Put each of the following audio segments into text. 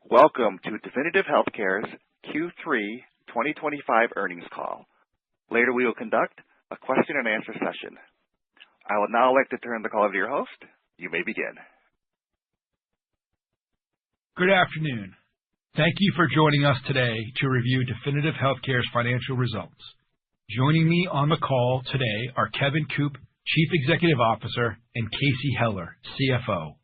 Welcome to Definitive Healthcare's Q3 2025 earnings call. Later, we will conduct a question and answer session. I would now like to turn the call over to your host. You may begin. Good afternoon. Thank you for joining us today to review Definitive Healthcare's financial results. Joining me on the call today are Kevin Coop, Chief Executive Officer, and Casey Heller, CFO.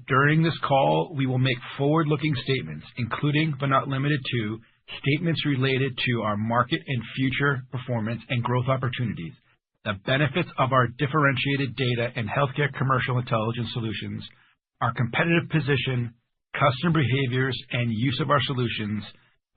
During this call, we will make forward-looking statements, including but not limited to statements related to our market and future performance and growth opportunities, the benefits of our differentiated data and healthcare commercial intelligence solutions, our competitive position, customer behaviors and use of our solutions,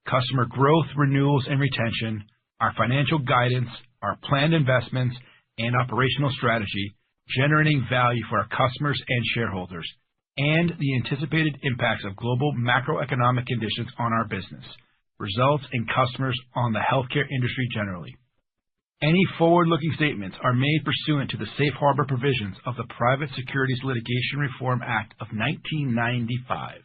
customer growth, renewals, and retention, our financial guidance, our planned investments, and operational strategy, generating value for our customers and shareholders, and the anticipated impacts of global macroeconomic conditions on our business, results, and customers on the healthcare industry generally. Any forward-looking statements are made pursuant to the safe harbor provisions of the Private Securities Litigation Reform Act of 1995.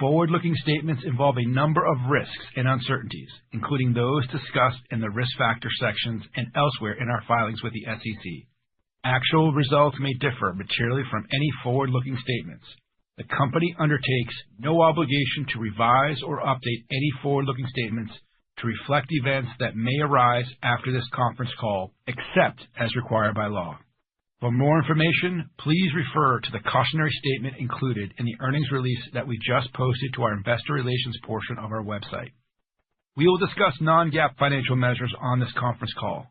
Forward-looking statements involve a number of risks and uncertainties, including those discussed in the risk factor sections and elsewhere in our filings with the SEC. Actual results may differ materially from any forward-looking statements. The company undertakes no obligation to revise or update any forward-looking statements to reflect events that may arise after this conference call, except as required by law. For more information, please refer to the cautionary statement included in the earnings release that we just posted to our investor relations portion of our website. We will discuss non-GAAP financial measures on this conference call.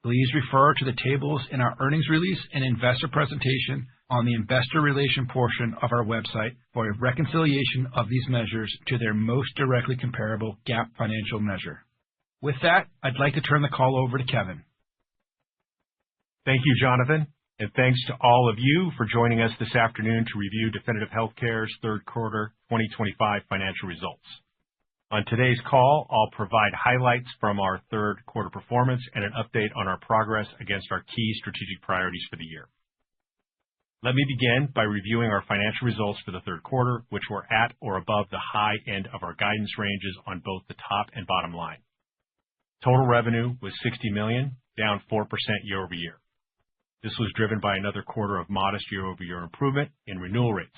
Please refer to the tables in our earnings release and investor presentation on the investor relation portion of our website for a reconciliation of these measures to their most directly comparable GAAP financial measure. With that, I'd like to turn the call over to Kevin. Thank you, Jonathan, and thanks to all of you for joining us this afternoon to review Definitive Healthcare's third quarter 2025 financial results. On today's call, I'll provide highlights from our third quarter performance and an update on our progress against our key strategic priorities for the year. Let me begin by reviewing our financial results for the third quarter, which were at or above the high end of our guidance ranges on both the top and bottom line. Total revenue was $60 million, down 4% year over year. This was driven by another quarter of modest year-over-year improvement in renewal rates.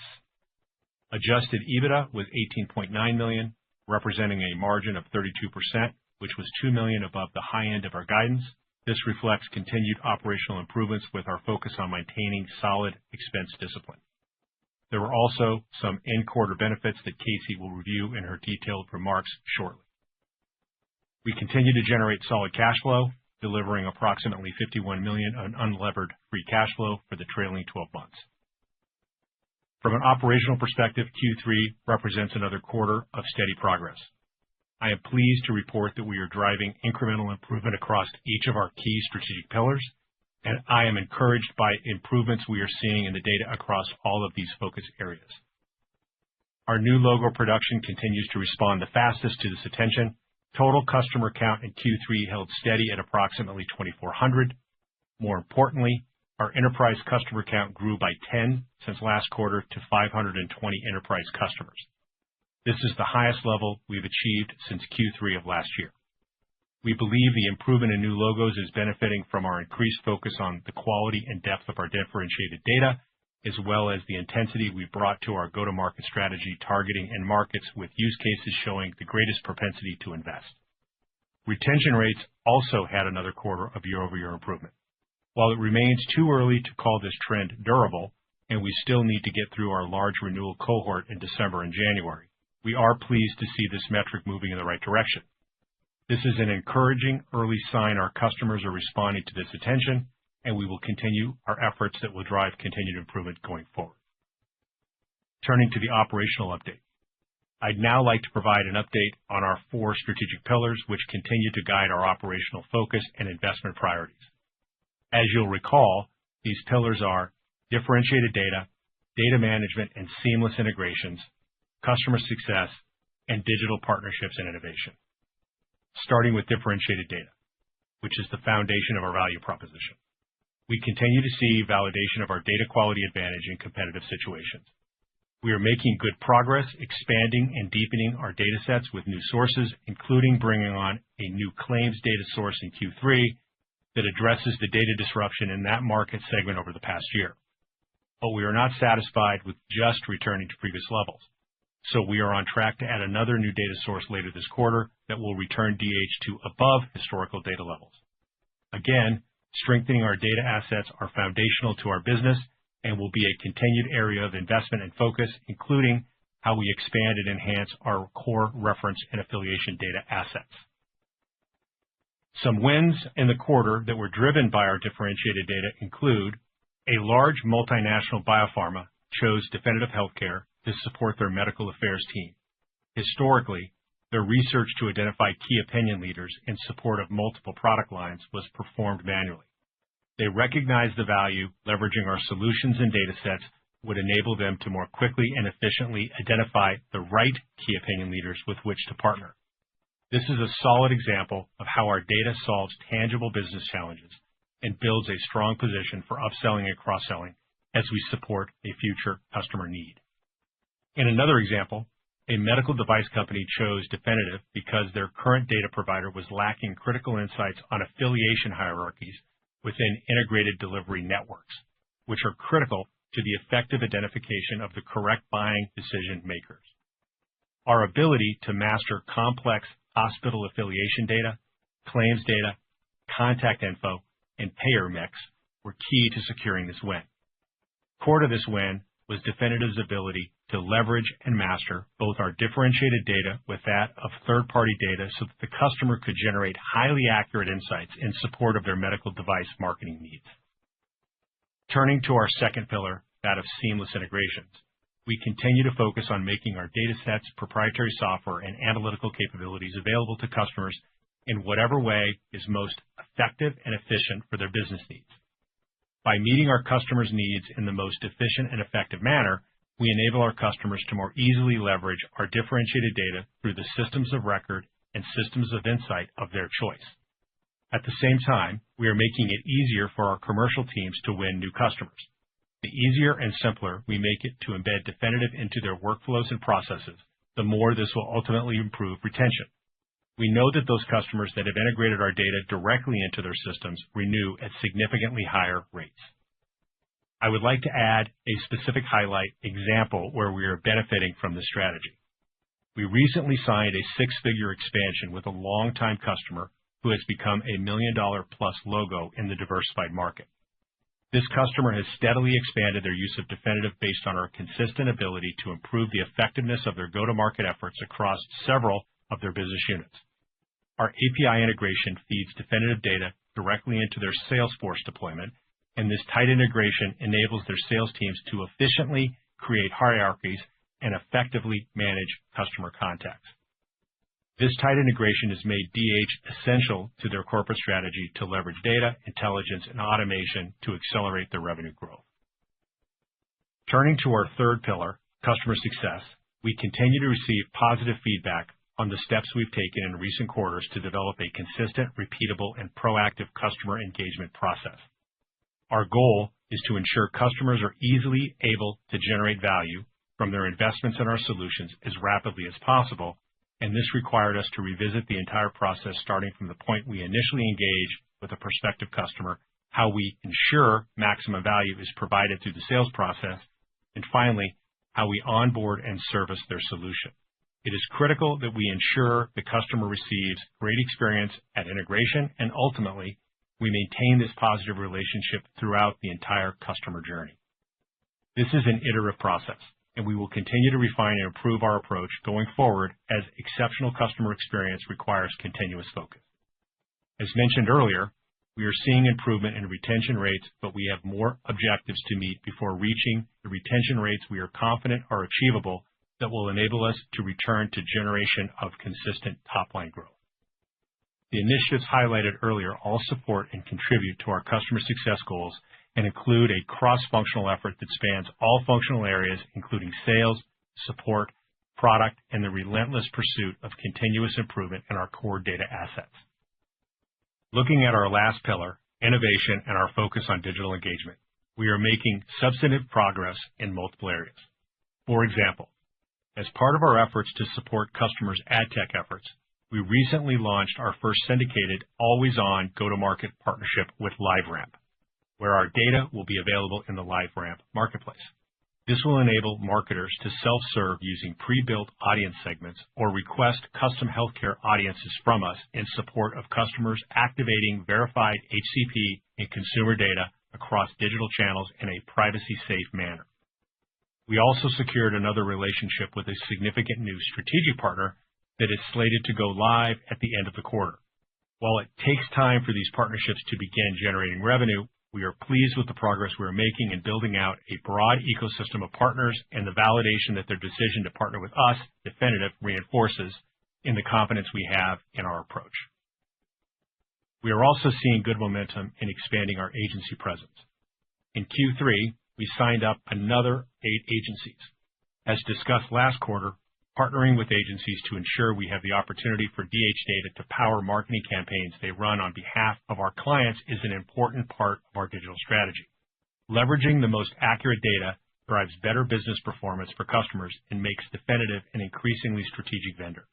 Adjusted EBITDA was $18.9 million, representing a margin of 32%, which was $2 million above the high end of our guidance. This reflects continued operational improvements with our focus on maintaining solid expense discipline. There were also some in-quarter benefits that Casey will review in her detailed remarks shortly. We continue to generate solid cash flow, delivering approximately $51 million on unlevered free cash flow for the trailing 12 months. From an operational perspective, Q3 represents another quarter of steady progress. I am pleased to report that we are driving incremental improvement across each of our key strategic pillars, and I am encouraged by improvements we are seeing in the data across all of these focus areas. Our new logo production continues to respond the fastest to this attention. Total customer count in Q3 held steady at approximately 2,400. More importantly, our enterprise customer count grew by 10 since last quarter to 520 enterprise customers. This is the highest level we've achieved since Q3 of last year. We believe the improvement in new logos is benefiting from our increased focus on the quality and depth of our differentiated data, as well as the intensity we brought to our go-to-market strategy targeting end markets with use cases showing the greatest propensity to invest. Retention rates also had another quarter of year-over-year improvement. While it remains too early to call this trend durable, and we still need to get through our large renewal cohort in December and January, we are pleased to see this metric moving in the right direction. This is an encouraging early sign our customers are responding to this attention, and we will continue our efforts that will drive continued improvement going forward. Turning to the operational update, I'd now like to provide an update on our 4 strategic pillars, which continue to guide our operational focus and investment priorities. As you'll recall, these pillars are differentiated data, data management and seamless integrations, customer success, and digital partnerships and innovation. Starting with differentiated data, which is the foundation of our value proposition. We continue to see validation of our data quality advantage in competitive situations. We are making good progress expanding and deepening our data sets with new sources, including bringing on a new claims data source in Q3 that addresses the data disruption in that market segment over the past year. But we are not satisfied with just returning to previous levels. So we are on track to add another new data source later this quarter that will return DH to above historical data levels. Again, strengthening our data assets are foundational to our business and will be a continued area of investment and focus, including how we expand and enhance our core reference and affiliation data assets. Some wins in the quarter that were driven by our differentiated data include a large multinational biopharma chose Definitive Healthcare to support their medical affairs team. Historically, their research to identify key opinion leaders in support of multiple product lines was performed manually. They recognized the value leveraging our solutions and data sets would enable them to more quickly and efficiently identify the right key opinion leaders with which to partner. This is a solid example of how our data solves tangible business challenges and builds a strong position for upselling and cross-selling as we support a future customer need. In another example, a medical device company chose Definitive because their current data provider was lacking critical insights on affiliation hierarchies within integrated delivery networks, which are critical to the effective identification of the correct buying decision makers. Our ability to master complex hospital affiliation data, claims data, contact info, and payer mix were key to securing this win. Core to this win was Definitive's ability to leverage and master both our differentiated data with that of third-party data so that the customer could generate highly accurate insights in support of their medical device marketing needs. Turning to our second pillar, that of seamless integrations, we continue to focus on making our data sets, proprietary software, and analytical capabilities available to customers in whatever way is most effective and efficient for their business needs. By meeting our customers' needs in the most efficient and effective manner, we enable our customers to more easily leverage our differentiated data through the systems of record and systems of insight of their choice. At the same time, we are making it easier for our commercial teams to win new customers. The easier and simpler we make it to embed Definitive into their workflows and processes, the more this will ultimately improve retention. We know that those customers that have integrated our data directly into their systems renew at significantly higher rates. I would like to add a specific highlight example where we are benefiting from this strategy. We recently signed a six-figure expansion with a longtime customer who has become a $1 million-plus logo in the diversified market. This customer has steadily expanded their use of Definitive based on our consistent ability to improve the effectiveness of their go-to-market efforts across several of their business units. Our API integration feeds Definitive data directly into their Salesforce deployment, and this tight integration enables their sales teams to efficiently create hierarchies and effectively manage customer contacts. This tight integration has made DH essential to their corporate strategy to leverage data, intelligence, and automation to accelerate their revenue growth. Turning to our third pillar, customer success, we continue to receive positive feedback on the steps we've taken in recent quarters to develop a consistent, repeatable, and proactive customer engagement process. Our goal is to ensure customers are easily able to generate value from their investments in our solutions as rapidly as possible, and this required us to revisit the entire process starting from the point we initially engage with a prospective customer, how we ensure maximum value is provided through the sales process, and finally, how we onboard and service their solution. It is critical that we ensure the customer receives great experience at integration, and ultimately, we maintain this positive relationship throughout the entire customer journey. This is an iterative process, and we will continue to refine and improve our approach going forward as exceptional customer experience requires continuous focus. As mentioned earlier, we are seeing improvement in retention rates, but we have more objectives to meet before reaching the retention rates we are confident are achievable that will enable us to return to generation of consistent top-line growth. The initiatives highlighted earlier all support and contribute to our customer success goals and include a cross-functional effort that spans all functional areas, including sales, support, product, and the relentless pursuit of continuous improvement in our core data assets. Looking at our last pillar, innovation and our focus on digital engagement, we are making substantive progress in multiple areas. For example, as part of our efforts to support customers' ad tech efforts, we recently launched our first syndicated always-on go-to-market partnership with LiveRamp, where our data will be available in the LiveRamp marketplace. This will enable marketers to self-serve using pre-built audience segments or request custom healthcare audiences from us in support of customers activating verified HCP and consumer data across digital channels in a privacy-safe manner. We also secured another relationship with a significant new strategic partner that is slated to go live at the end of the quarter. While it takes time for these partnerships to begin generating revenue, we are pleased with the progress we are making in building out a broad ecosystem of partners and the validation that their decision to partner with us, Definitive, reinforces in the confidence we have in our approach. We are also seeing good momentum in expanding our agency presence. In Q3, we signed up another 8 agencies. As discussed last quarter, partnering with agencies to ensure we have the opportunity for DH data to power marketing campaigns they run on behalf of our clients is an important part of our digital strategy. Leveraging the most accurate data drives better business performance for customers and makes Definitive an increasingly strategic vendor.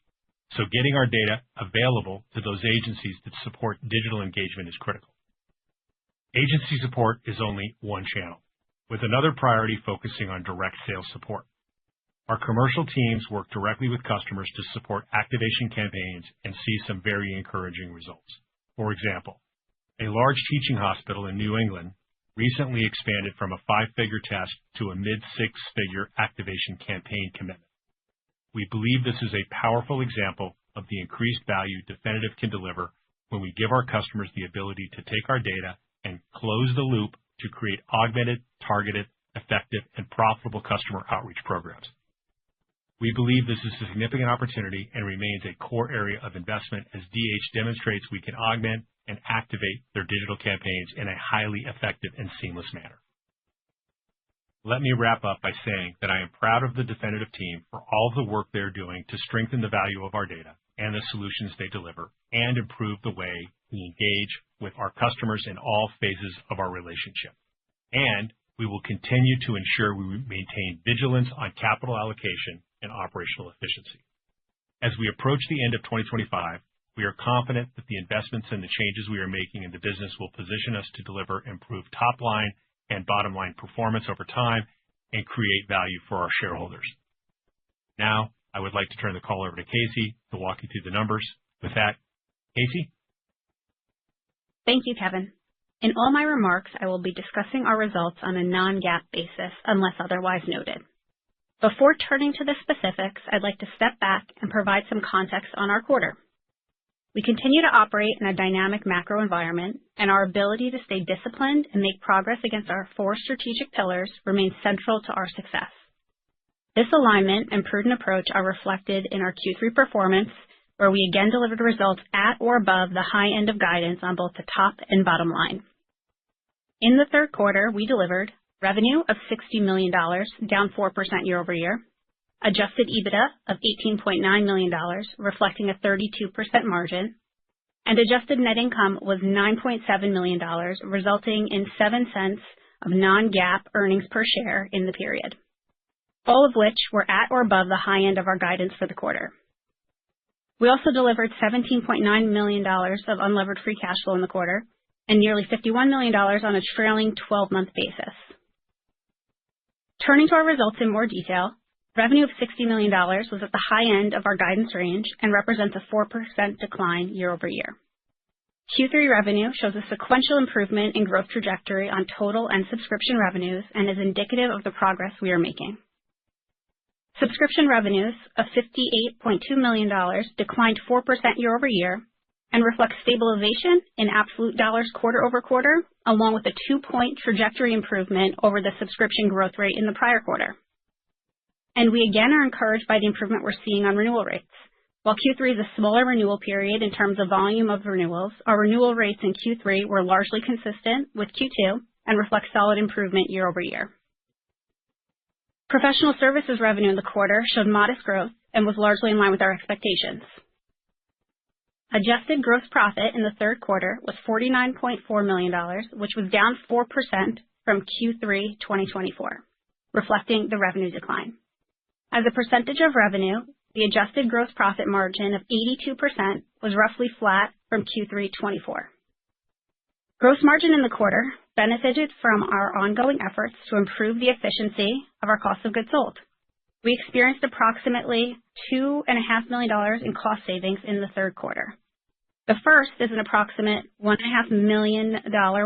So getting our data available to those agencies that support digital engagement is critical. Agency support is only one channel, with another priority focusing on direct sales support. Our commercial teams work directly with customers to support activation campaigns and see some very encouraging results. For example, a large teaching hospital in New England recently expanded from a 5-figure test to a mid-6-figure activation campaign commitment. We believe this is a powerful example of the increased value Definitive can deliver when we give our customers the ability to take our data and close the loop to create augmented, targeted, effective, and profitable customer outreach programs. We believe this is a significant opportunity and remains a core area of investment as DH demonstrates we can augment and activate their digital campaigns in a highly effective and seamless manner. Let me wrap up by saying that I am proud of the Definitive team for all of the work they're doing to strengthen the value of our data and the solutions they deliver and improve the way we engage with our customers in all phases of our relationship. And we will continue to ensure we maintain vigilance on capital allocation and operational efficiency. As we approach the end of 2025, we are confident that the investments and the changes we are making in the business will position us to deliver improved top-line and bottom-line performance over time and create value for our shareholders. Now, I would like to turn the call over to Casey to walk you through the numbers. With that, Casey? Thank you, Kevin. In all my remarks, I will be discussing our results on a non-GAAP basis unless otherwise noted. Before turning to the specifics, I'd like to step back and provide some context on our quarter. We continue to operate in a dynamic macro environment, and our ability to stay disciplined and make progress against our 4 strategic pillars remains central to our success. This alignment and prudent approach are reflected in our Q3 performance, where we again delivered results at or above the high end of guidance on both the top and bottom line. In the third quarter, we delivered revenue of $60 million, down 4% year over year, adjusted EBITDA of $18.9 million, reflecting a 32% margin, and adjusted net income was $9.7 million, resulting in 7 cents of non-GAAP earnings per share in the period, all of which were at or above the high end of our guidance for the quarter. We also delivered $17.9 million of unlevered free cash flow in the quarter and nearly $51 million on a trailing 12-month basis. Turning to our results in more detail, revenue of $60 million was at the high end of our guidance range and represents a 4% decline year over year. Q3 revenue shows a sequential improvement in growth trajectory on total and subscription revenues and is indicative of the progress we are making. Subscription revenues of $58.2 million declined 4% year over year and reflect stabilization in absolute dollars quarter over quarter, along with a 2-point trajectory improvement over the subscription growth rate in the prior quarter. And we again are encouraged by the improvement we're seeing on renewal rates. While Q3 is a smaller renewal period in terms of volume of renewals, our renewal rates in Q3 were largely consistent with Q2 and reflect solid improvement year over year. Professional services revenue in the quarter showed modest growth and was largely in line with our expectations. Adjusted gross profit in the third quarter was $49.4 million, which was down 4% from Q3 2024, reflecting the revenue decline. As a percentage of revenue, the adjusted gross profit margin of 82% was roughly flat from Q3 24. Gross margin in the quarter benefited from our ongoing efforts to improve the efficiency of our cost of goods sold. We experienced approximately $2.5 million in cost savings in the third quarter. The first is an approximate $1.5 million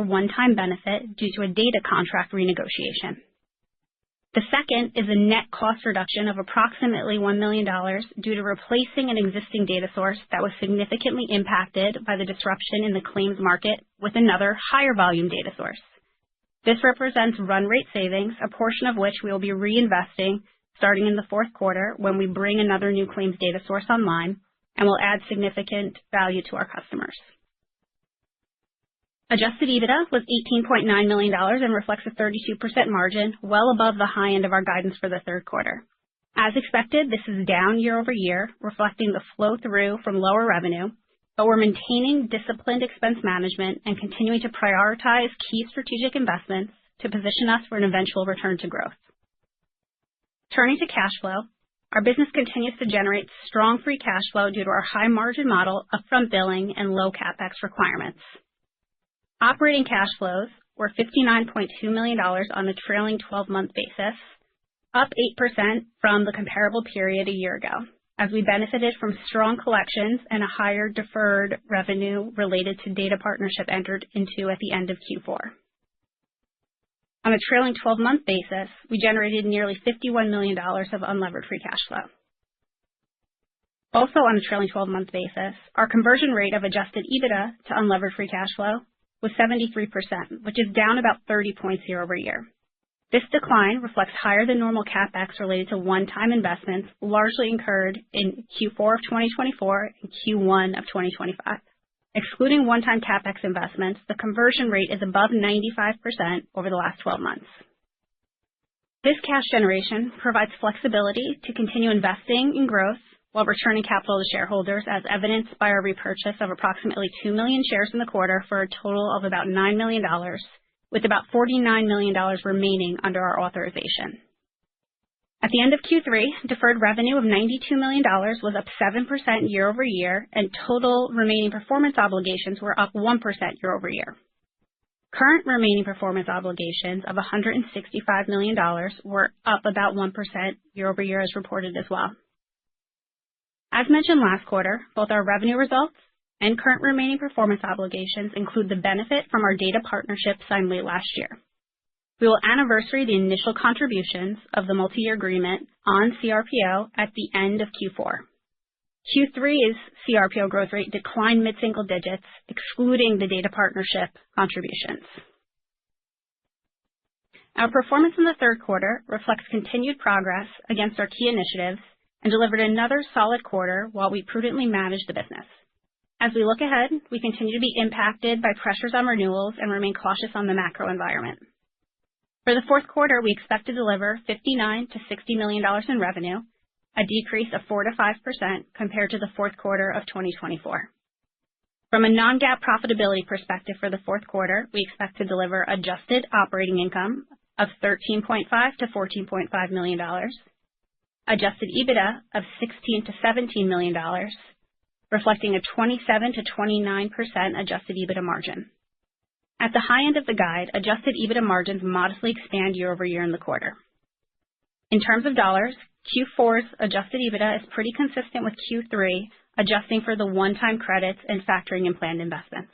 one-time benefit due to a data contract renegotiation. The second is a net cost reduction of approximately $1 million due to replacing an existing data source that was significantly impacted by the disruption in the claims market with another higher volume data source. This represents run rate savings, a portion of which we will be reinvesting starting in the fourth quarter when we bring another new claims data source online and will add significant value to our customers. Adjusted EBITDA was $18.9 million and reflects a 32% margin, well above the high end of our guidance for the third quarter. As expected, this is down year over year, reflecting the flow through from lower revenue, but we're maintaining disciplined expense management and continuing to prioritize key strategic investments to position us for an eventual return to growth. Turning to cash flow, our business continues to generate strong free cash flow due to our high margin model, upfront billing, and low CapEx requirements. Operating cash flows were $59.2 million on a trailing 12-month basis, up 8% from the comparable period a year ago, as we benefited from strong collections and a higher deferred revenue related to data partnership entered into at the end of Q4. On a trailing 12-month basis, we generated nearly $51 million of unlevered free cash flow. Also on a trailing 12-month basis, our conversion rate of adjusted EBITDA to unlevered free cash flow was 73%, which is down about 30 points year over year. This decline reflects higher than normal CapEx related to one-time investments largely incurred in Q4 of 2024 and Q1 of 2025. Excluding one-time CapEx investments, the conversion rate is above 95% over the last 12 months. This cash generation provides flexibility to continue investing in growth while returning capital to shareholders, as evidenced by our repurchase of approximately 2 million shares in the quarter for a total of about $9 million, with about $49 million remaining under our authorization. At the end of Q3, deferred revenue of $92 million was up 7% year over year, and total remaining performance obligations were up 1% year over year. Current remaining performance obligations of $165 million were up about 1% year over year as reported as well. As mentioned last quarter, both our revenue results and current remaining performance obligations include the benefit from our data partnership signed late last year. We will anniversary the initial contributions of the multi-year agreement on CRPO at the end of Q4. Q3's CRPO growth rate declined mid-single digits, excluding the data partnership contributions. Our performance in the third quarter reflects continued progress against our key initiatives and delivered another solid quarter while we prudently manage the business. As we look ahead, we continue to be impacted by pressures on renewals and remain cautious on the macro environment. For the fourth quarter, we expect to deliver $59 to $60 million in revenue, a decrease of 4 to 5% compared to the fourth quarter of 2024. From a non-GAAP profitability perspective for the fourth quarter, we expect to deliver adjusted operating income of $13.5 to $14.5 million, adjusted EBITDA of $16 to $17 million, reflecting a 27 to 29% adjusted EBITDA margin. At the high end of the guide, adjusted EBITDA margins modestly expand year over year in the quarter. In terms of dollars, Q4's adjusted EBITDA is pretty consistent with Q3, adjusting for the one-time credits and factoring in planned investments.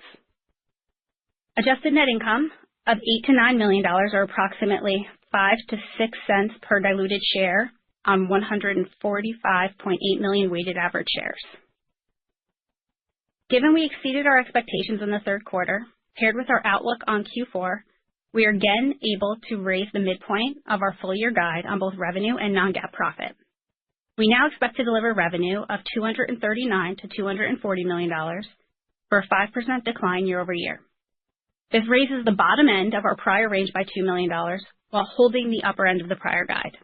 Adjusted net income of $8 to $9 million, or approximately 5 to 6 cents per diluted share on 145.8 million weighted average shares. Given we exceeded our expectations in the third quarter, paired with our outlook on Q4, we are again able to raise the midpoint of our full-year guide on both revenue and non-GAAP profit. We now expect to deliver revenue of $239 to $240 million for a 5% decline year over year. This raises the bottom end of our prior range by $2 million while holding the upper end of the prior guide.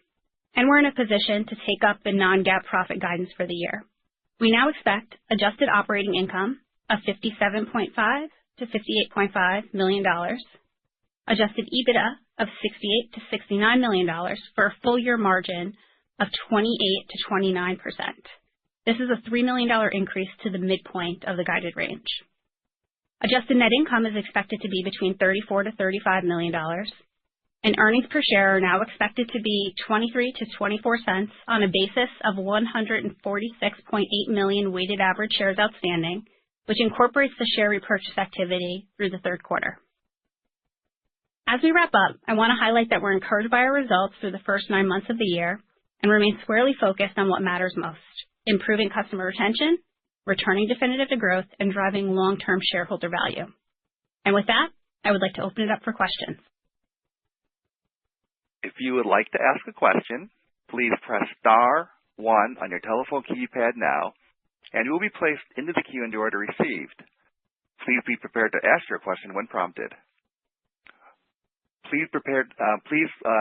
And we're in a position to take up the non-GAAP profit guidance for the year. We now expect adjusted operating income of $57.5 to $58.5 million, adjusted EBITDA of $68 to $69 million for a full-year margin of 28 to 29%. This is a $3 million increase to the midpoint of the guided range. Adjusted net income is expected to be between $34 to $35 million, and earnings per share are now expected to be 23 to 24 cents on a basis of 146.8 million weighted average shares outstanding, which incorporates the share repurchase activity through the third quarter. As we wrap up, I want to highlight that we're encouraged by our results through the first 9 months of the year and remain squarely focused on what matters most: improving customer retention, returning Definitive to growth, and driving long-term shareholder value. And with that, I would like to open it up for questions. If you would like to ask a question, please press star 1 on your telephone keypad now, and you will be placed into the queue in the order received. Please be prepared to ask your question when prompted. Please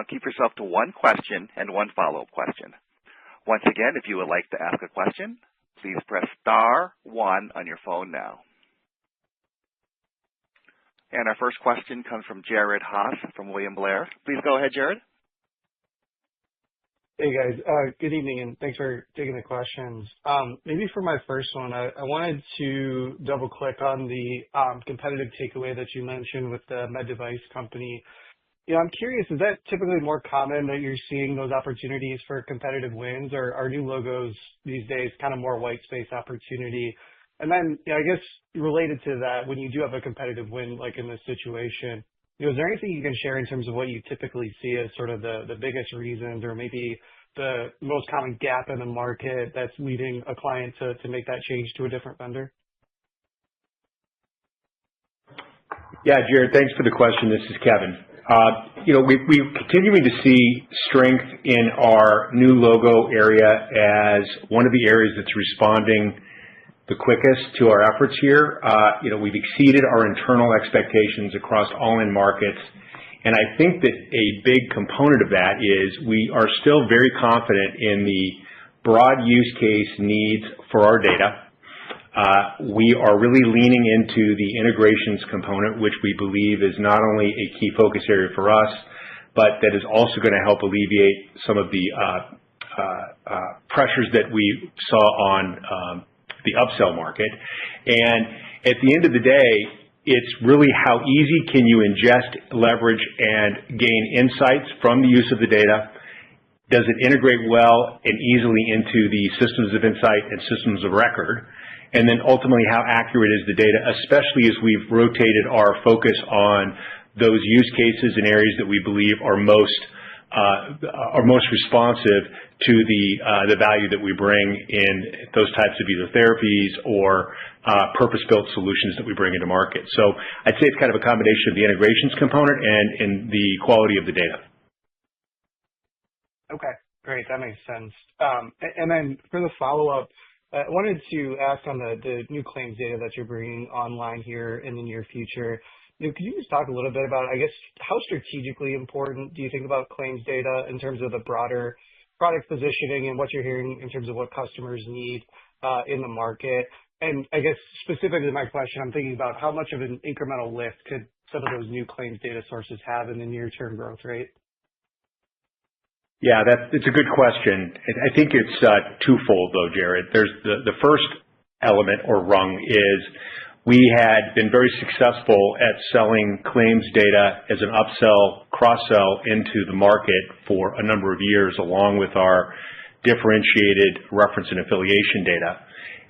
keep yourself to one question and one follow-up question. Once again, if you would like to ask a question, please press star 1 on your phone now. And our first question comes from Jared Haase from William Blair. Please go ahead, Jared. Hey guys, good evening and thanks for taking the questions. Maybe for my first one, I wanted to double click on the competitive takeaway that you mentioned with the med device company. I'm curious, is that typically more common that you're seeing those opportunities for competitive wins, or are new logos these days kind of more white space opportunity? And then, I guess related to that, when you do have a competitive win like in this situation, is there anything you can share in terms of what you typically see as sort of the biggest reasons, or maybe the most common gap in the market that's leading a client to make that change to a different vendor? Yeah, Jared, thanks for the question. This is Kevin. We're continuing to see strength in our new logo area as one of the areas that's responding the quickest to our efforts here. We've exceeded our internal expectations across all end markets, and I think that a big component of that is we are still very confident in the broad use case needs for our data. We are really leaning into the integrations component, which we believe is not only a key focus area for us, but that is also going to help alleviate some of the pressures that we saw on the upsell market. And at the end of the day, it's really how easy can you ingest, leverage, and gain insights from the use of the data. Does it integrate well and easily into the systems of insight and systems of record? And then ultimately, how accurate is the data, especially as we've rotated our focus on those use cases and areas that we believe are most responsive to the value that we bring in those types of either therapies or purpose-built solutions that we bring into market. So I'd say it's kind of a combination of the integrations component and the quality of the data. Okay, great. That makes sense. And then for the follow-up, I wanted to ask on the new claims data that you're bringing online here in the near future. Could you just talk a little bit about, I guess, how strategically important do you think about claims data in terms of the broader product positioning and what you're hearing in terms of what customers need in the market? And I guess specifically my question, I'm thinking about how much of an incremental lift could some of those new claims data sources have in the near-term growth rate? Yeah, it's a good question. I think it's twofold, though, Jared. There's the first element or rung is we had been very successful at selling claims data as an upsell, cross-sell into the market for a number of years, along with our differentiated reference and affiliation data.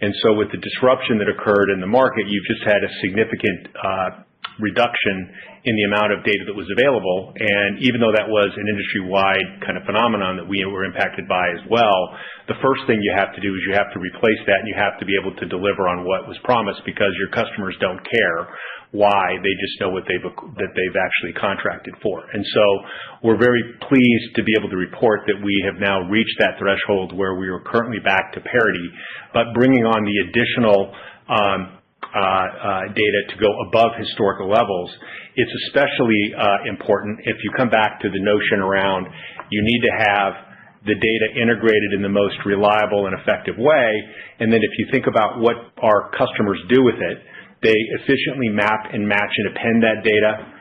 And so with the disruption that occurred in the market, you've just had a significant reduction in the amount of data that was available. And even though that was an industry-wide kind of phenomenon that we were impacted by as well, the first thing you have to do is you have to replace that, and you have to be able to deliver on what was promised, because your customers don't care why. They just know what they've actually contracted for. And so we're very pleased to be able to report that we have now reached that threshold where we are currently back to parity, but bringing on the additional data to go above historical levels. It's especially important if you come back to the notion around you need to have the data integrated in the most reliable and effective way. And then if you think about what our customers do with it, they efficiently map and match and append that data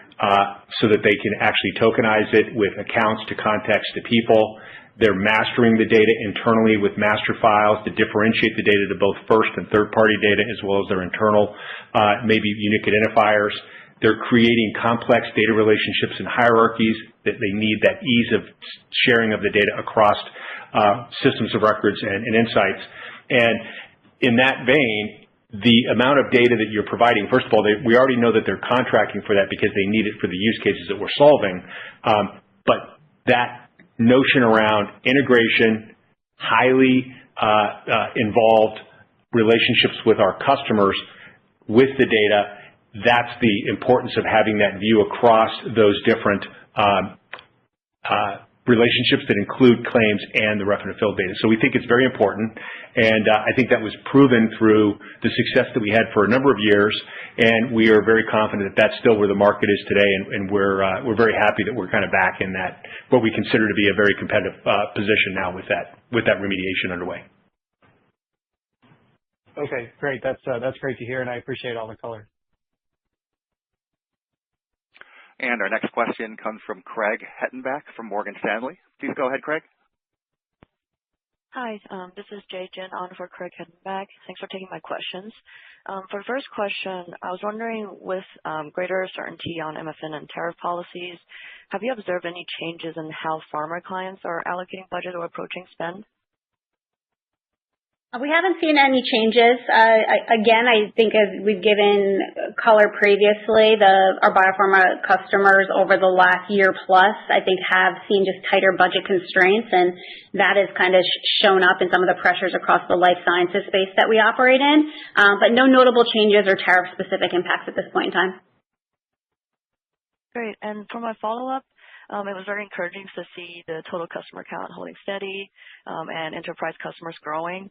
so that they can actually tokenize it with accounts to context to people. They're mastering the data internally with master files to differentiate the data to both first and third-party data as well as their internal, maybe unique identifiers. They're creating complex data relationships and hierarchies that they need that ease of sharing of the data across systems of records and insights. And in that vein, the amount of data that you're providing, first of all, we already know that they're contracting for that because they need it for the use cases that we're solving. But that notion around integration, highly involved relationships with our customers with the data, that's the importance of having that view across those different relationships that include claims and the ref and fill data. So we think it's very important, and I think that was proven through the success that we had for a number of years, and we are very confident that that's still where the market is today, and we're very happy that we're kind of back in that what we consider to be a very competitive position now with that remediation underway. Okay, great. That's great to hear, and I appreciate all the color. And our next question comes from Craig Hettenbach from Morgan Stanley. Please go ahead, Craig. Hi, this is Jay Jin on for Craig Hettenbach. Thanks for taking my questions. For the first question, I was wondering, with greater certainty on MFN and tariff policies, have you observed any changes in how pharma clients are allocating budget or approaching spend? We haven't seen any changes. Again, I think as we've given color previously, our biopharma customers over the last year plus, I think, have seen just tighter budget constraints, and that has kind of shown up in some of the pressures across the life sciences space that we operate in. But no notable changes or tariff-specific impacts at this point in time. Great. And for my follow-up, it was very encouraging to see the total customer count holding steady and enterprise customers growing.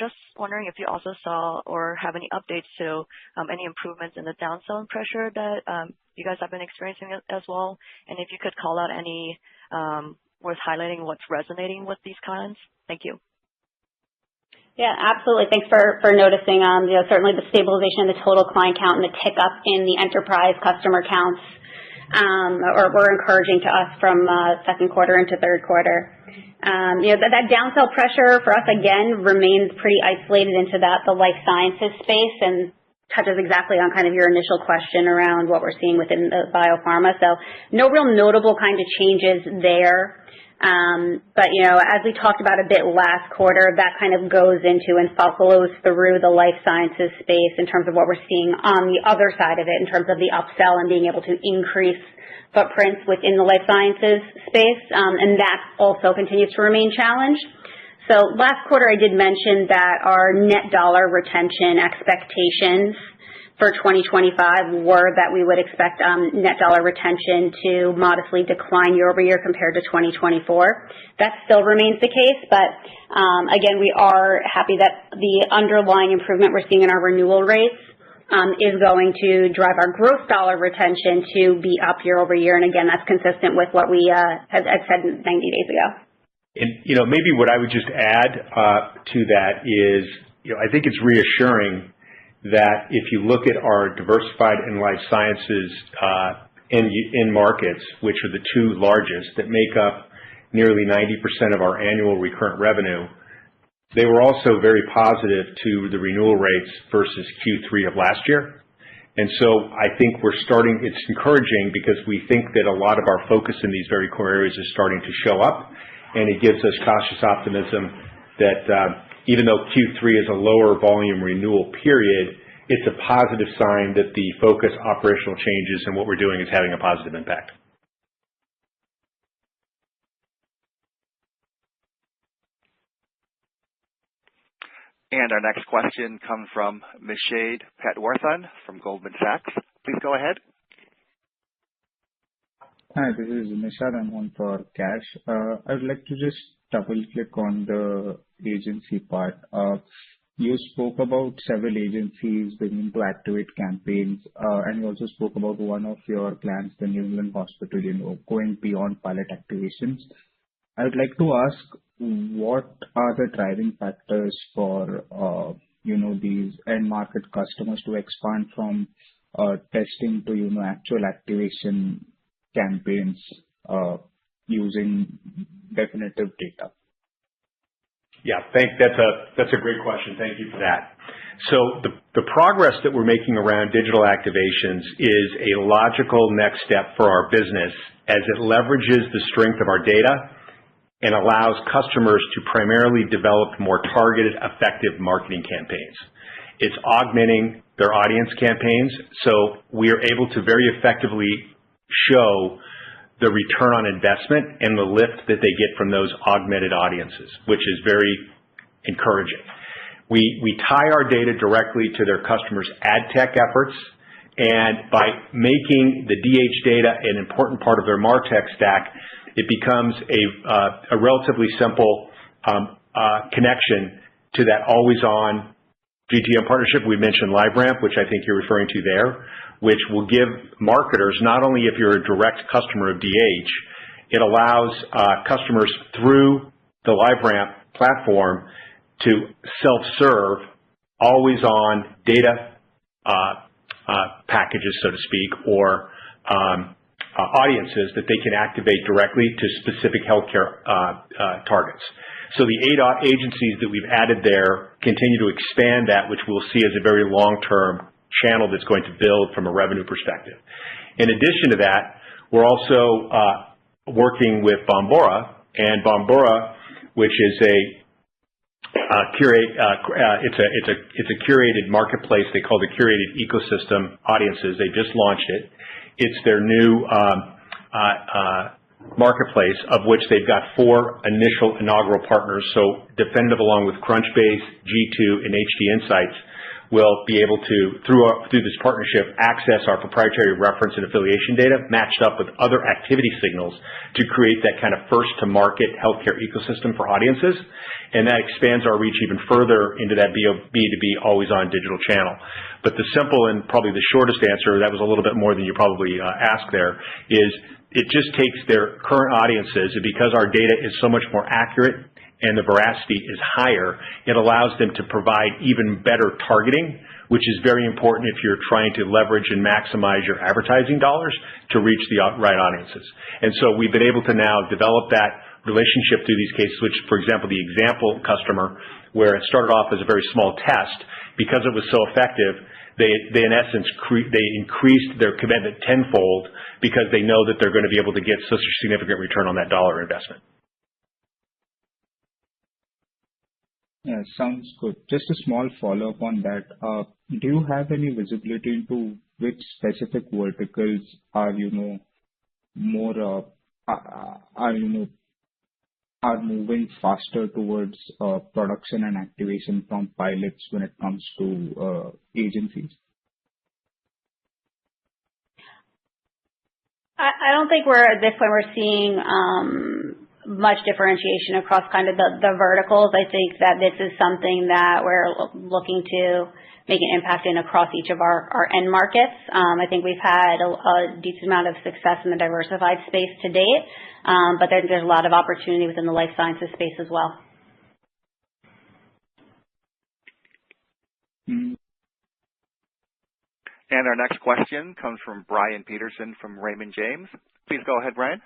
Just wondering if you also saw or have any updates to any improvements in the downselling pressure that you guys have been experiencing as well, and if you could call out any worth highlighting what's resonating with these clients. Thank you. Yeah, absolutely. Thanks for noticing. Certainly the stabilization of the total client count and the tick up in the enterprise customer counts were encouraging to us from second quarter into third quarter. That downsell pressure for us, again, remains pretty isolated into the life sciences space and touches exactly on kind of your initial question around what we're seeing within the biopharma. So no real notable kind of changes there. But, as we talked about a bit last quarter, that kind of goes into and follows through the life sciences space in terms of what we're seeing on the other side of it in terms of the upsell and being able to increase footprints within the life sciences space. And that also continues to remain challenged. So last quarter, I did mention that our net dollar retention expectations for 2025 were that we would expect net dollar retention to modestly decline year over year compared to 2024. That still remains the case, but again, we are happy that the underlying improvement we're seeing in our renewal rates is going to drive our gross dollar retention to be up year over year. And again, that's consistent with what we had said 90 days ago. And, maybe what I would just add to that is, I think it's reassuring that if you look at our diversified and life sciences in markets, which are the two largest that make up nearly 90% of our annual recurrent revenue, they were also very positive to the renewal rates versus Q3 of last year. And so I think it's encouraging because we think that a lot of our focus in these very core areas is starting to show up, and it gives us cautious optimism that even though Q3 is a lower volume renewal period, it's a positive sign that the focus, operational changes, and what we're doing is having a positive impact. And our next question comes from Mishade Patworthan from Goldman Sachs. Please go ahead. Hi, this is Mishad. I'm on for Cash. I would like to just double-click on the agency part. You spoke about several agencies beginning to activate campaigns, and you also spoke about one of your plans, the New England Hospital, going beyond pilot activations. I would like to ask, what are the driving factors for these end market customers to expand from testing to actual activation campaigns? using definitive data? Yeah, that's a great question. Thank you for that. So the progress that we're making around digital activations is a logical next step for our business as it leverages the strength of our data and allows customers to primarily develop more targeted, effective marketing campaigns. It's augmenting their audience campaigns, so we are able to very effectively show the return on investment and the lift that they get from those augmented audiences, which is very encouraging. We tie our data directly to their customers' ad tech efforts, and by making the DH data an important part of their MarTech stack, it becomes a relatively simple connection to that always-on GTM partnership. We mentioned LiveRamp, which I think you're referring to there, which will give marketers, not only if you're a direct customer of DH, it allows customers through the LiveRamp platform to self-serve, always-on data packages, so to speak, or audiences that they can activate directly to specific healthcare targets. So the 8 agencies that we've added there continue to expand that, which we'll see as a very long-term channel that's going to build from a revenue perspective. In addition to that, we're also working with Bombora, and Bombora, which is it's a curated marketplace. They call the curated ecosystem audiences. They just launched it. It's their new marketplace, of which they've got 4 inaugural partners. So Definitive, along with Crunchbase, G2, and HD Insights, will be able to, through this partnership, access our proprietary reference and affiliation data matched up with other activity signals to create that kind of first-to-market healthcare ecosystem for audiences. And that expands our reach even further into that B2B always-on digital channel. But the simple and probably the shortest answer, that was a little bit more than you probably asked there, is it just takes their current audiences, and because our data is so much more accurate and the veracity is higher, it allows them to provide even better targeting, which is very important if you're trying to leverage and maximize your advertising dollars to reach the right audiences. And so we've been able to now develop that relationship through these cases, which, for example, the example customer, where it started off as a very small test, because it was so effective, they in essence, they increased their commitment tenfold because they know that they're going to be able to get such a significant return on that dollar investment. Yeah, sounds good. Just a small follow-up on that. Do you have any visibility into which specific verticals are, more, are moving faster towards production and activation from pilots when it comes to agencies? I don't think at this point we're seeing much differentiation across kind of the verticals. I think that this is something that we're looking to make an impact in across each of our end markets. I think we've had a decent amount of success in the diversified space to date, but there's a lot of opportunity within the life sciences space as well. And our next question comes from Brian Peterson from Raymond James. Please go ahead, Brian.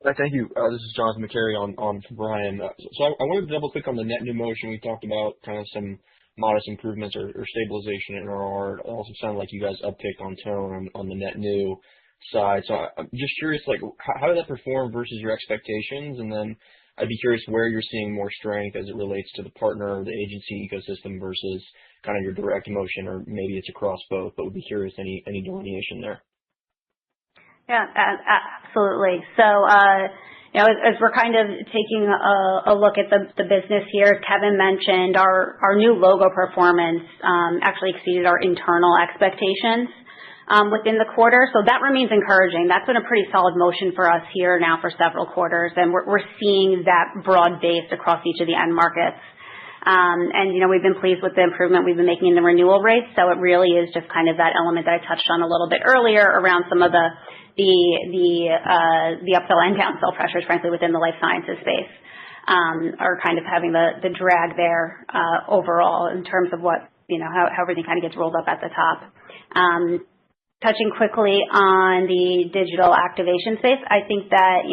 Thank you. This is Jonathan McCary on for Brian. So I wanted to double click on the net new motion. We talked about kind of some modest improvements or stabilization in RR. It also sounded like you guys upticked on tone on the net new side. So I'm just curious, like, how did that perform versus your expectations? And then I'd be curious where you're seeing more strength as it relates to the partner or the agency ecosystem versus kind of your direct motion, or maybe it's across both, but would be curious any delineation there. Yeah, absolutely. So, as we're kind of taking a look at the business here, Kevin mentioned our new logo performance actually exceeded our internal expectations within the quarter. So that remains encouraging. That's been a pretty solid motion for us here now for several quarters, and we're seeing that broad base across each of the end markets. And we've been pleased with the improvement we've been making in the renewal rates. So it really is just kind of that element that I touched on a little bit earlier around some of the upsell and downsell pressures, frankly, within the life sciences space, are kind of having the drag there overall in terms of what how everything kind of gets rolled up at the top. touching quickly on the digital activation space, I think that,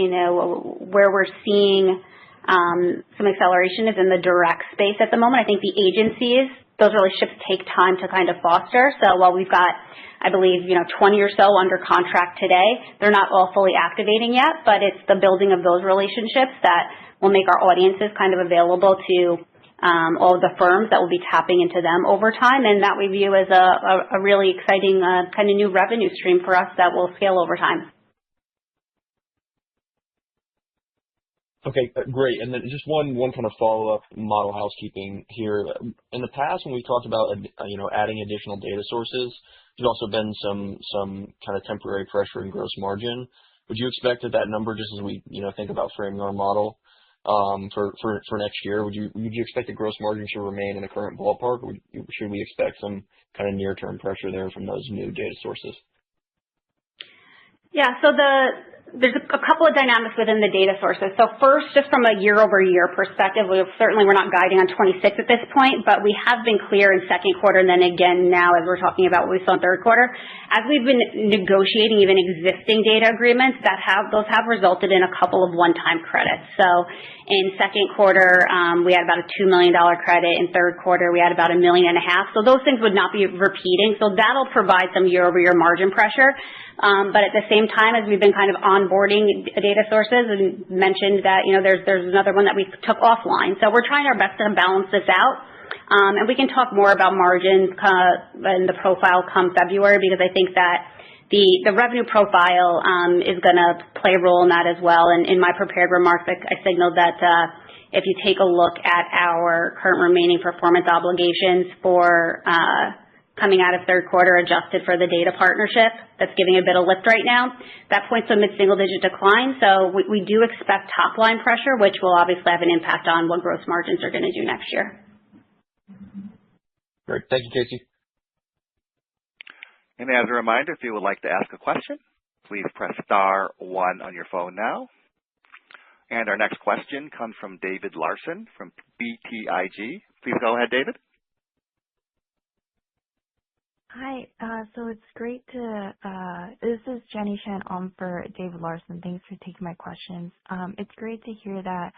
where we're seeing some acceleration is in the direct space at the moment. I think the agencies, those relationships take time to kind of foster. So while we've got, I believe, 20 or so under contract today, they're not all fully activating yet, but it's the building of those relationships that will make our audiences kind of available to all of the firms that will be tapping into them over time, and that we view as a really exciting kind of new revenue stream for us that will scale over time. Okay, great. And then just one kind of follow-up model housekeeping here. In the past, when we talked about adding additional data sources, there's also been some kind of temporary pressure in gross margin. Would you expect that number, just as we think about framing our model for next year, would you expect the gross margin to remain in the current ballpark, or should we expect some kind of near-term pressure there from those new data sources? Yeah, so there's a couple of dynamics within the data sources. So first, just from a year-over-year perspective, we're not guiding on 26 at this point, but we have been clear in second quarter, and then again now as we're talking about what we saw in third quarter, as we've been negotiating even existing data agreements, those have resulted in a couple of one-time credits. So in second quarter, we had about a $2 million credit. In third quarter, we had about $1.5 million. So those things would not be repeating. So that'll provide some year-over-year margin pressure. But at the same time, as we've been kind of onboarding data sources and mentioned that, there's another one that we took offline. So we're trying our best to balance this out. And we can talk more about margins and the profile come February, because I think that the revenue profile is going to play a role in that as well. And in my prepared remarks, I signaled that if you take a look at our current remaining performance obligations for coming out of third quarter adjusted for the data partnership, that's giving a bit of lift right now, that points to a mid-single-digit decline. So we do expect top-line pressure, which will obviously have an impact on what gross margins are going to do next year. Great. Thank you, Casey. And as a reminder, if you would like to ask a question, please press star 1 on your phone now. And our next question comes from David Larson from BTIG. Please go ahead, David. Hi, so it's great this is Jenny Shan on for David Larson. Thanks for taking my questions. It's great to hear that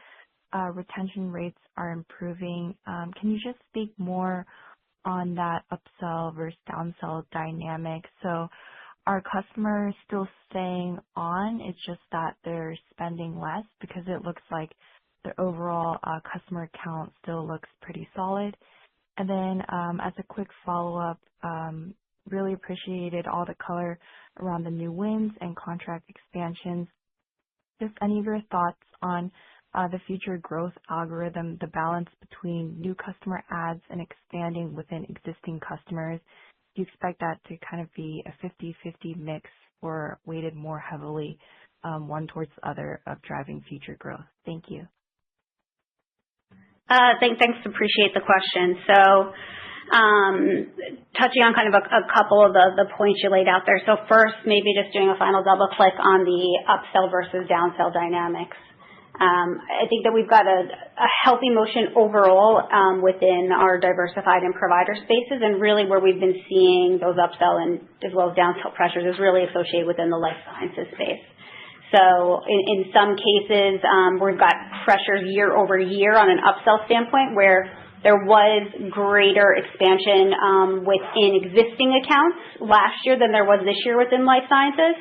retention rates are improving. Can you just speak more on that upsell versus downsell dynamic? So are customers still staying on? It's just that they're spending less, because it looks like the overall customer count still looks pretty solid. And then as a quick follow-up, really appreciated all the color around the new wins and contract expansions. Just any of your thoughts on the future growth algorithm, the balance between new customer adds and expanding within existing customers? Do you expect that to kind of be a 50-50 mix, or weighted more heavily one towards the other of driving future growth? Thank you. Thanks. Appreciate the question. So touching on kind of a couple of the points you laid out there. So first, maybe just doing a final double click on the upsell versus downsell dynamics. I think that we've got a healthy motion overall within our diversified and provider spaces, and really where we've been seeing those upsell and as well as downsell pressures is really associated within the life sciences space. So in some cases, we've got pressures year over year on an upsell standpoint, where there was greater expansion within existing accounts last year than there was this year within life sciences.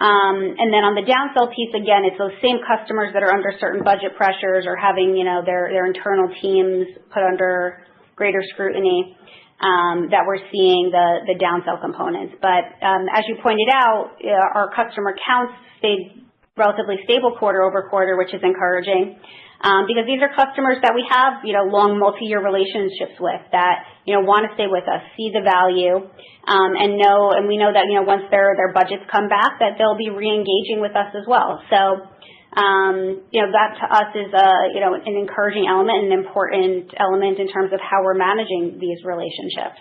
And then on the downsell piece, again, it's those same customers that are under certain budget pressures or having, their internal teams put under greater scrutiny that we're seeing the downsell components. But as you pointed out, our customer counts stayed relatively stable quarter over quarter, which is encouraging. Because these are customers that we have, long multi-year relationships with that, want to stay with us, see the value, and we know that, once their budgets come back, that they'll be re-engaging with us as well. So, that to us is an encouraging element, an important element in terms of how we're managing these relationships.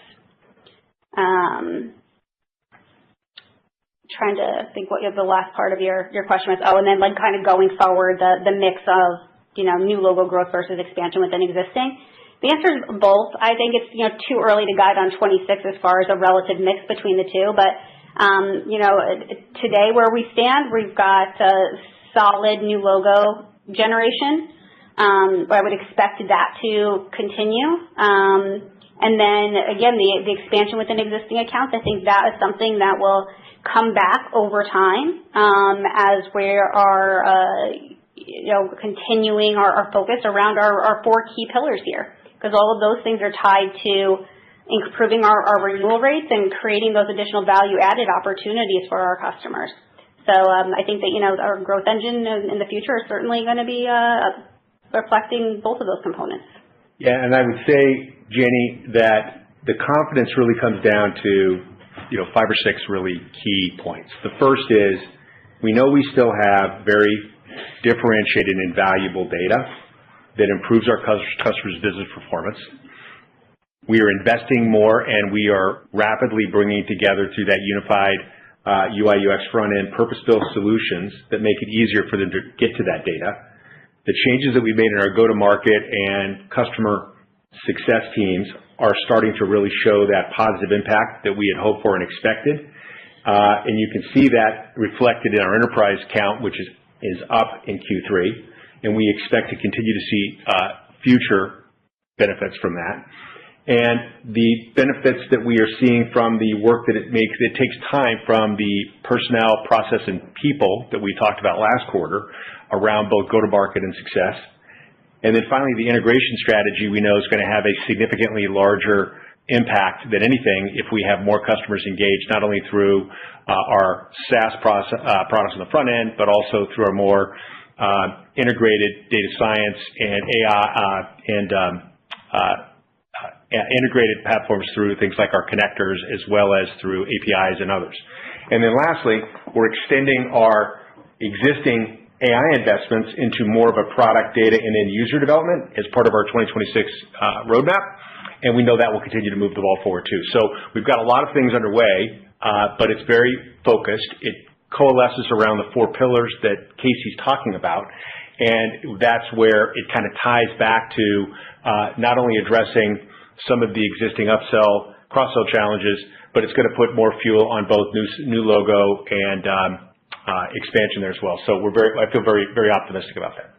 Trying to think what the last part of your question was. Oh, and then kind of going forward, the mix of new logo growth versus expansion within existing? The answer is both. I think it's, too early to guide on 26 as far as a relative mix between the two, but Today where we stand, we've got a solid new logo generation. I would expect that to continue. And then again, the expansion within existing accounts, I think that is something that will come back over time as we are continuing our focus around our 4 key pillars here, because all of those things are tied to improving our renewal rates and creating those additional value-added opportunities for our customers. So I think that our growth engine in the future is certainly going to be reflecting both of those components. Yeah, and I would say, Jenny, that the confidence really comes down to 5 or 6 really key points. The first is we know we still have very differentiated and valuable data that improves our customers' business performance. We are investing more, and we are rapidly bringing together through that unified UI/UX front-end purpose-built solutions that make it easier for them to get to that data. The changes that we've made in our go-to-market and customer success teams are starting to really show that positive impact that we had hoped for and expected. And you can see that reflected in our enterprise count, which is up in Q3, and we expect to continue to see future benefits from that. And the benefits that we are seeing from the work that it takes time from the personnel, process, and people that we talked about last quarter around both go-to-market and success. And then finally, the integration strategy we know is going to have a significantly larger impact than anything if we have more customers engaged, not only through our SaaS products on the front end, but also through our more integrated data science and AI integrated platforms through things like our connectors, as well as through APIs and others. And then lastly, we're extending our existing AI investments into more of a product, data, and end user development as part of our 2026 roadmap. And we know that will continue to move the ball forward too. So we've got a lot of things underway, but it's very focused. It coalesces around the 4 pillars that Casey's talking about. And that's where it kind of ties back to not only addressing some of the existing upsell, cross-sell challenges, but it's going to put more fuel on both new logo and expansion there as well. So I feel very, very optimistic about that.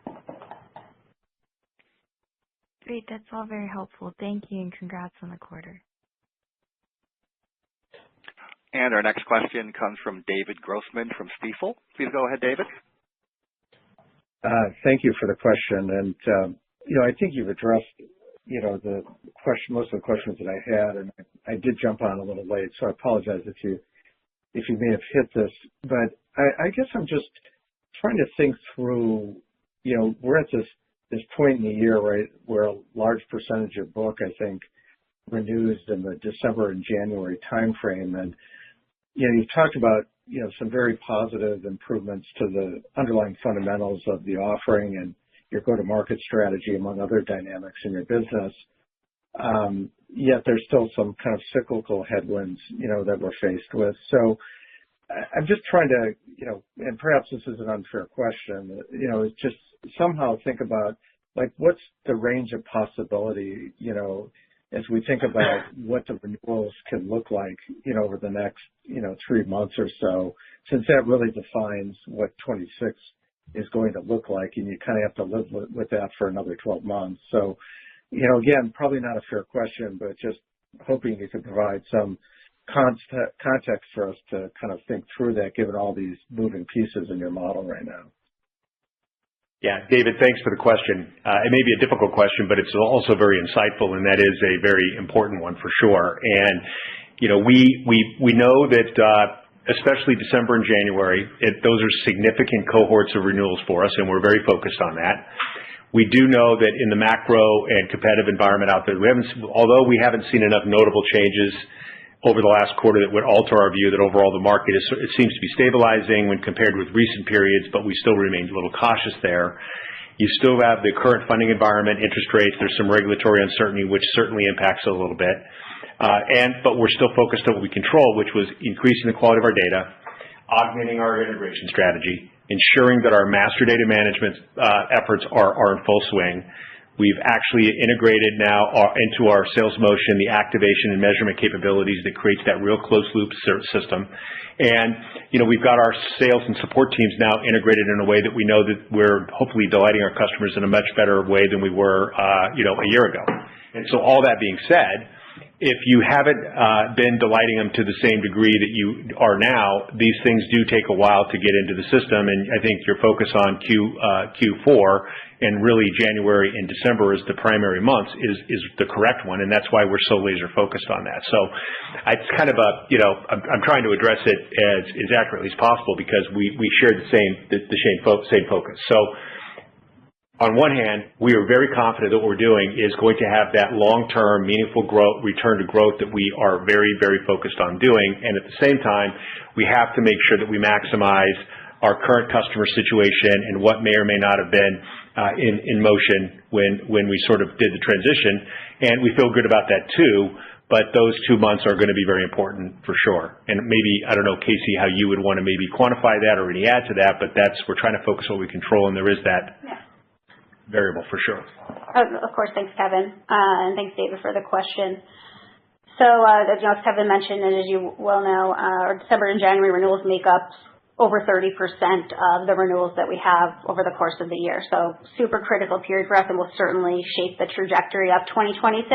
Great. That's all very helpful. Thank you, and congrats on the quarter. And our next question comes from David Grossman from Stifel. Please go ahead, David. Thank you for the question. And, I think you've addressed, the question, most of the questions that I had, and I did jump on a little late, so I apologize if you may have hit this. But I guess I'm just trying to think through, we're at this point in the year, right, where a large percentage of book, I think, renews in the December and January timeframe. And, you've talked about, some very positive improvements to the underlying fundamentals of the offering and your go-to-market strategy, among other dynamics in your business. Yet there's still some kind of cyclical headwinds, that we're faced with. So I'm just trying to, and perhaps this is an unfair question, just somehow think about, like, what's the range of possibility, as we think about what the renewals can look like, over the next, 3 months or so, since that really defines what 26 is going to look like, and you kind of have to live with that for another 12 months. So, again, probably not a fair question, but just hoping you could provide some context for us to kind of think through that, given all these moving pieces in your model right now. Yeah, David, thanks for the question. It may be a difficult question, but it's also very insightful, and that is a very important one for sure. And, we know that especially December and January, those are significant cohorts of renewals for us, and we're very focused on that. We do know that in the macro and competitive environment out there, although we haven't seen enough notable changes over the last quarter that would alter our view that overall the market it seems to be stabilizing when compared with recent periods, but we still remain a little cautious there. You still have the current funding environment, interest rates. There's some regulatory uncertainty, which certainly impacts it a little bit. But we're still focused on what we control, which was increasing the quality of our data, augmenting our integration strategy, ensuring that our master data management efforts are in full swing, We've actually integrated now into our sales motion the activation and measurement capabilities that creates that real closed loop system. And, we've got our sales and support teams now integrated in a way that we know that we're hopefully delighting our customers in a much better way than we were, a year ago. And so all that being said, if you haven't been delighting them to the same degree that you are now, these things do take a while to get into the system. And I think your focus on Q4 and really January and December as the primary months is the correct one. And that's why we're so laser focused on that. So it's kind of I'm trying to address it as accurately as possible because we share the same focus. So on one hand, we are very confident that what we're doing is going to have that long-term, meaningful growth, return to growth that we are very, very focused on doing. And at the same time, we have to make sure that we maximize our current customer situation and what may or may not have been in motion when we sort of did the transition. And we feel good about that too. But those 2 months are going to be very important for sure. And maybe, I don't know, Casey, how you would want to maybe quantify that or any add to that, but we're trying to focus on what we control, and there is that variable for sure. Of course, thanks, Kevin, and thanks, David, for the question. So, as Kevin mentioned, and as you well know, our December and January renewals make up over 30% of the renewals that we have over the course of the year. So, super critical period for us, and will certainly shape the trajectory of 2026.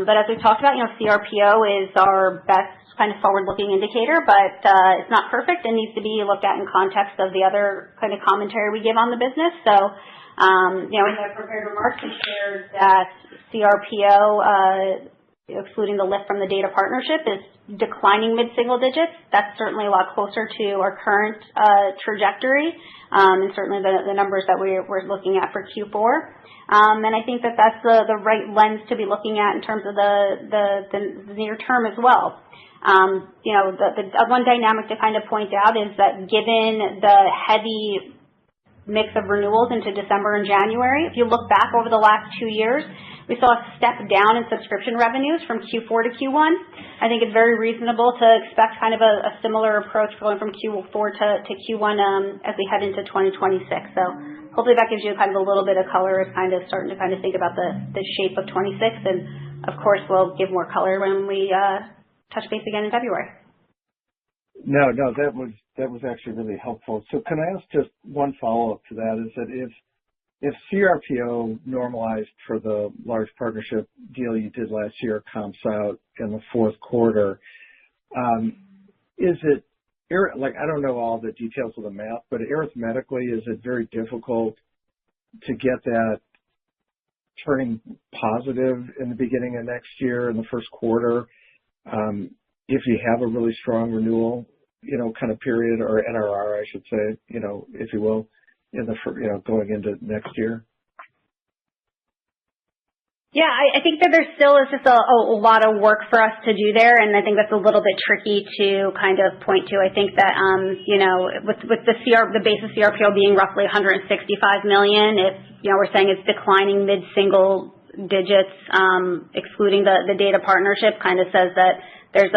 But as we talked about, CRPO is our best kind of forward-looking indicator, but it's not perfect and needs to be looked at in context of the other kind of commentary we give on the business. So, in the prepared remarks, we shared that CRPO, excluding the lift from the data partnership, is declining mid-single digits. That's certainly a lot closer to our current trajectory, and certainly the numbers that we're looking at for Q4. And I think that's the right lens to be looking at in terms of the near term as well. The one dynamic to kind of point out is that given the heavy mix of renewals into December and January, if you look back over the last 2 years, we saw a step down in subscription revenues from Q4 to Q1. I think it's very reasonable to expect kind of a similar approach going from Q4 to Q1 as we head into 2026. So hopefully that gives you kind of a little bit of color as kind of starting to kind of think about the shape of 26. And of course, we'll give more color when we touch base again in February. No, that was actually really helpful. So can I ask just one follow-up to that? Is that if CRPO normalized for the large partnership deal you did last year comps out in the fourth quarter, is it I don't know all the details of the math, but arithmetically, is it very difficult to get that turning positive in the beginning of next year in the first quarter? If you have a really strong renewal, kind of period, or NRR, I should say, if you will, in the going into next year? Yeah, I think that there still is just a lot of work for us to do there, and I think that's a little bit tricky to kind of point to. I think that with the base of CRPO being roughly $165 million, if we're saying it's declining mid-single digits, excluding the data partnership, kind of says that there's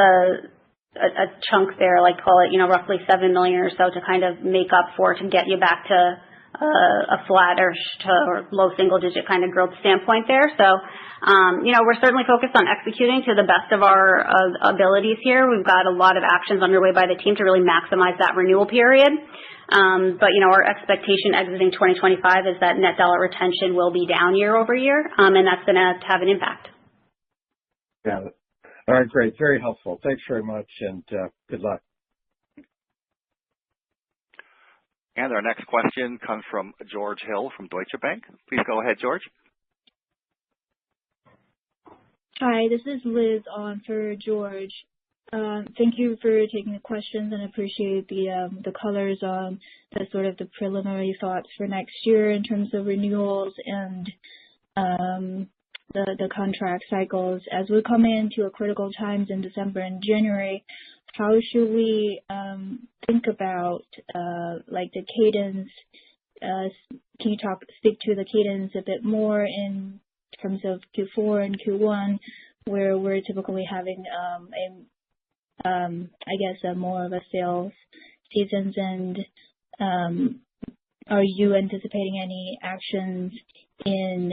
a chunk there, like call it roughly $7 million or so to kind of make up for to get you back to a flat or low single digit kind of growth standpoint there. So, we're certainly focused on executing to the best of our abilities here. We've got a lot of actions underway by the team to really maximize that renewal period. But, our expectation exiting 2025 is that net dollar retention will be down year over year, and that's going to have an impact. Got it. All right, great. Very helpful. Thanks very much, and good luck. And our next question comes from George Hill from Deutsche Bank. Please go ahead, George. Hi, this is Liz on for George. Thank you for taking the questions, and appreciate the colors on the sort of the preliminary thoughts for next year in terms of renewals and the contract cycles. As we come into a critical times in December and January, how should we think about the cadence? Can you speak to the cadence a bit more in terms of Q4 and Q1, where we're typically having more of a sales seasons, and are you anticipating any actions in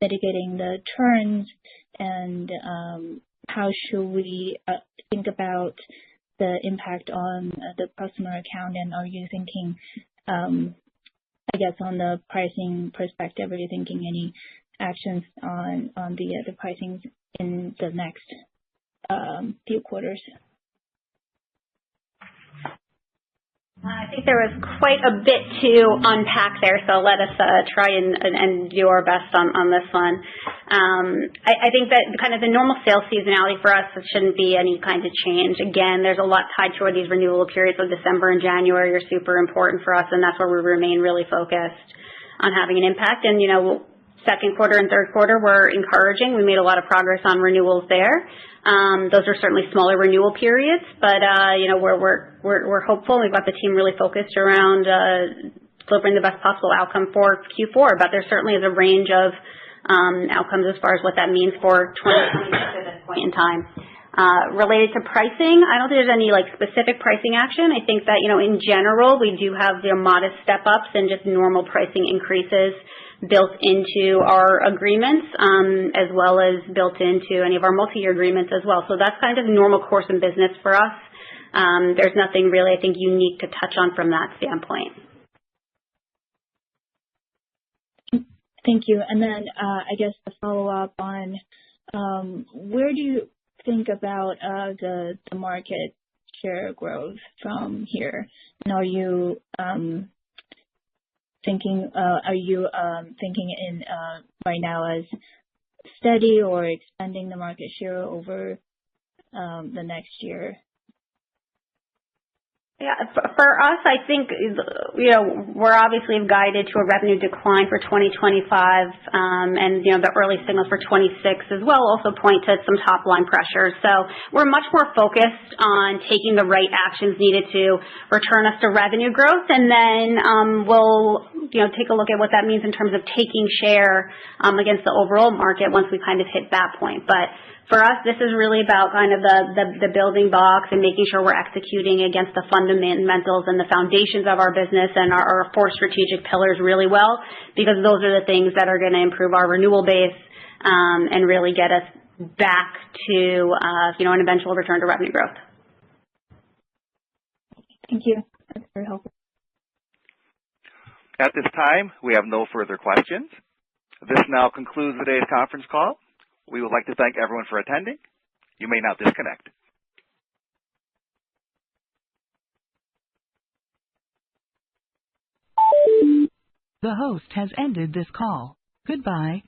mitigating the churns, and how should we think about the impact on the customer account? And are you thinking, I guess, on the pricing perspective, are you thinking any actions on the pricing in the next few quarters? I think there was quite a bit to unpack there, so let us try and do our best on this one. I think that kind of the normal sales seasonality for us shouldn't be any kind of change. Again, there's a lot tied toward these renewal periods of December and January are super important for us, and that's where we remain really focused on having an impact. And, second quarter and third quarter were encouraging. We made a lot of progress on renewals there. Those are certainly smaller renewal periods, but we're hopeful. We've got the team really focused around delivering the best possible outcome for Q4. But there certainly is a range of outcomes as far as what that means for 2026 at this point in time. Related to pricing, I don't think there's any specific pricing action. I think that in general we do have modest step ups and just normal pricing increases built into our agreements, as well as built into any of our multi-year agreements as well. So that's kind of normal course in business for us. There's nothing really, I think, unique to touch on from that standpoint. Thank you. And then I guess to follow up on where do you think about the market share growth from here? And are you thinking in right now as steady or expanding the market share over the next year? Yeah, for us, I think, we're obviously guided to a revenue decline for 2025, and, the early signals for 26 as well also point to some top line pressures. So we're much more focused on taking the right actions needed to return us to revenue growth. And then, we'll, take a look at what that means in terms of taking share, against the overall market once we kind of hit that point. But for us, this is really about kind of the building blocks and making sure we're executing against the fundamentals and the foundations of our business and our 4 strategic pillars really well, because those are the things that are going to improve our renewal base, and really get us back to, an eventual return to revenue growth. Thank you. That's very helpful. At this time, we have no further questions. This now concludes today's conference call. We would like to thank everyone for attending. You may now disconnect. The host has ended this call. Goodbye.